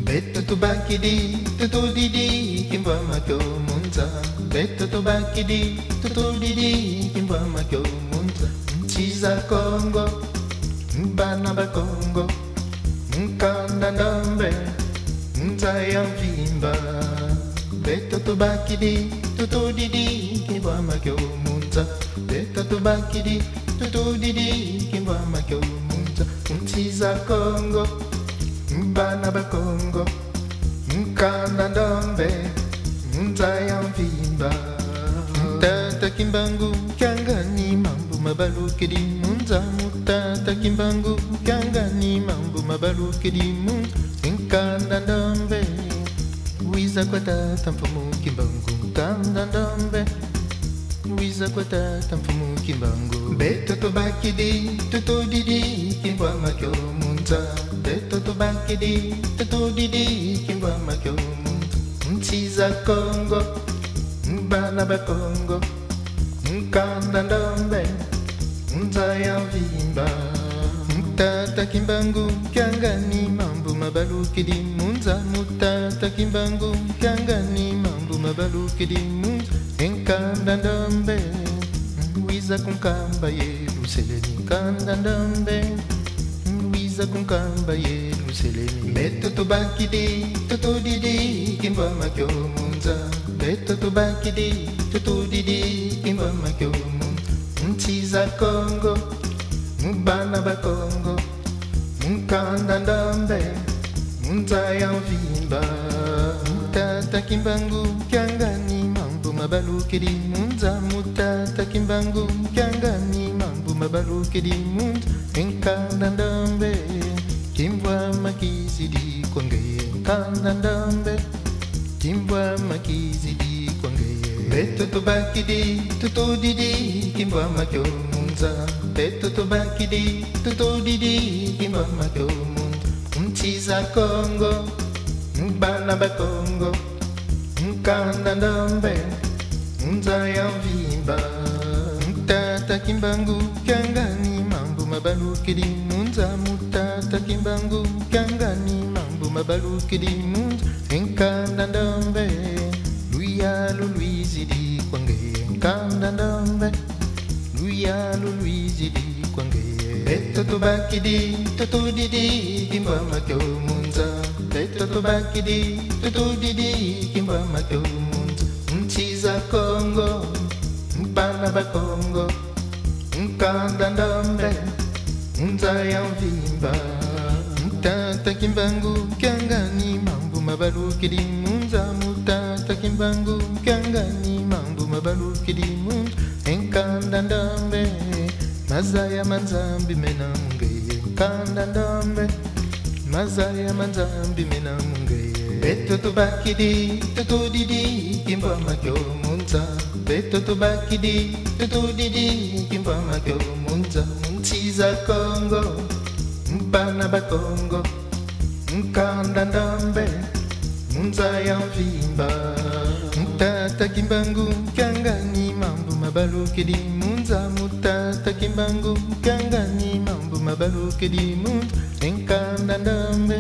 Betto tu bacchi di, tu di, chi va ma che munza. Betto tu bacchi di, tu di, chi va ma che munza. Cisa Congo, Banaba Congo, Kanda Ndambe, Nzaya Mvimba. Betto tu bacchi di, di, chi va ma che munza. Betto tu bacchi di, di, chi va ma che munza. Cisa Congo, Banaba Congo, Kanda Ndambe, Nzaya Mvimba. Tata Kimbangu, Kyangani Mambu Mabaluke di Munza. Tata Kimbangu, Kyangani Mambu Mabaluke di Munza. Kanda Ndambe, Wiza Kwata Tamfumu Kimbangu, Kanda Ndambe, Wiza Kwata Tamfumu Kimbangu. Betto to bacchi di, di, Kimba Makyo Munza. Betto to bacchi di, di, Kimba Makyo Munza. Nziza Congo, Banaba Congo, Kanda Ndambe, Nzaya Mvimba. Tata Kimbangu, Kyangani Mambu Mabaluke di Munza. Mutata Kimbangu, Kyangani Mambu Mabaluke di Munza. Kanda Ndambe, Wiza Kunkamba Yerusalemi. Kanda Ndambe, Wiza Kunkamba Yerusalemi. Betto to bacchi di, di, Kimba Makyo Munza. Betto to bacchi di, di, Kimba Makyo Munza. Nziza Congo, Banaba Congo, Kanda Ndambe, Nzaya Mvimba. Tata Kimbangu, Kyangani Mambu Mabaluke di Munza. Mutata Kimbangu, Kyangani Mambu Mabaluke di Munza. Kanda Ndambe, Kimwa Makizi di Kwangeye. Kanda Ndambe, Kimwa Makizi di Kwangeye. Betto to bacchi di, di, Kimwa Makyo Munza. Betto to bacchi di, di, Kimwa Makyo Munza. Nziza Congo, Banaba Congo, Kanda Ndambe, Nzaya Mvimba. Tata Kimbangu, Kyangani Mambu Mabaluke di Munza. Mutata Kimbangu, Kyangani Mambu Mabaluke di Munza. Kanda Ndambe, Luya Luizi di Kwangeye. Kanda Ndambe, Luya Luizi di Kwangeye. Betto to bacchi di, di, Kimba Makyo Munza. Betto to bacchi di, di, Kimba Makyo Munza. Nziza Congo, Banaba Congo, Kanda Ndambe, Nzaya Mvimba. Tata Kimbangu, Kyangani Mambu Mabaluke di Munza. Mutata Kimbangu, Kyangani Mambu Mabaluke di Munza. Kanda Ndambe, Mazaya Manzambi Mena Mungeye. Kanda Ndambe, Mazaya Manzambi Mena Mungeye. Betto to bacchi di, di, Kimba Makyo Munza. Betto to bacchi di, di, Kimba Makyo Munza. Nziza Congo, Banaba Congo, Kanda Ndambe, Nzaya Mvimba. Tata Kimbangu, Kyangani Mambu Mabaluke di Munza. Mutata Kimbangu, Kyangani Mambu Mabaluke di Munza. Kanda Ndambe,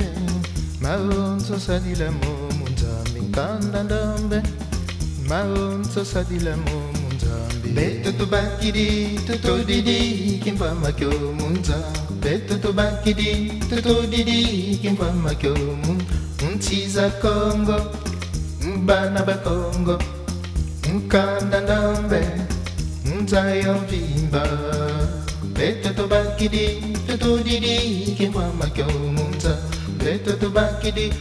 Maonzo Sadila Mo Munzambi. Kanda Ndambe, Maonzo Sadila Mo Munzambi. Betto to bacchi di, di, Kimba Makyo Munza. Betto to bacchi di, di, Kimba Makyo Munza. Nziza Congo, Banaba Congo, Kanda Ndambe, Nzaya Mvimba. Betto to bacchi di, di, Kimba Makyo Munza. Betto to bacchi di,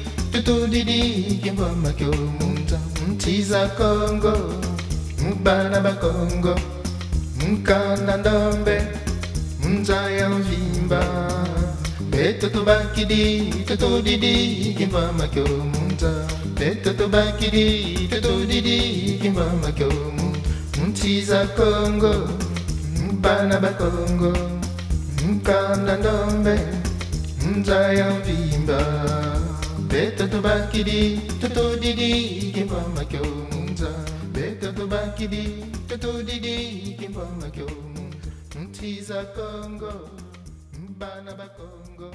di, Kimba Makyo Munza. Nziza Congo, Banaba Congo, Kanda Ndambe, Nzaya Mvimba. Betto to bacchi di, di, Kimba Makyo Munza. Betto to bacchi di, di, Kimba Makyo Munza. Nziza Congo, Banaba Congo, Kanda Ndambe, Nzaya Mvimba. Betto to bacchi di, di, Kimba Makyo Munza. Betto to bacchi di, di, Kimba Makyo Munza. Nziza Congo, Banaba Congo.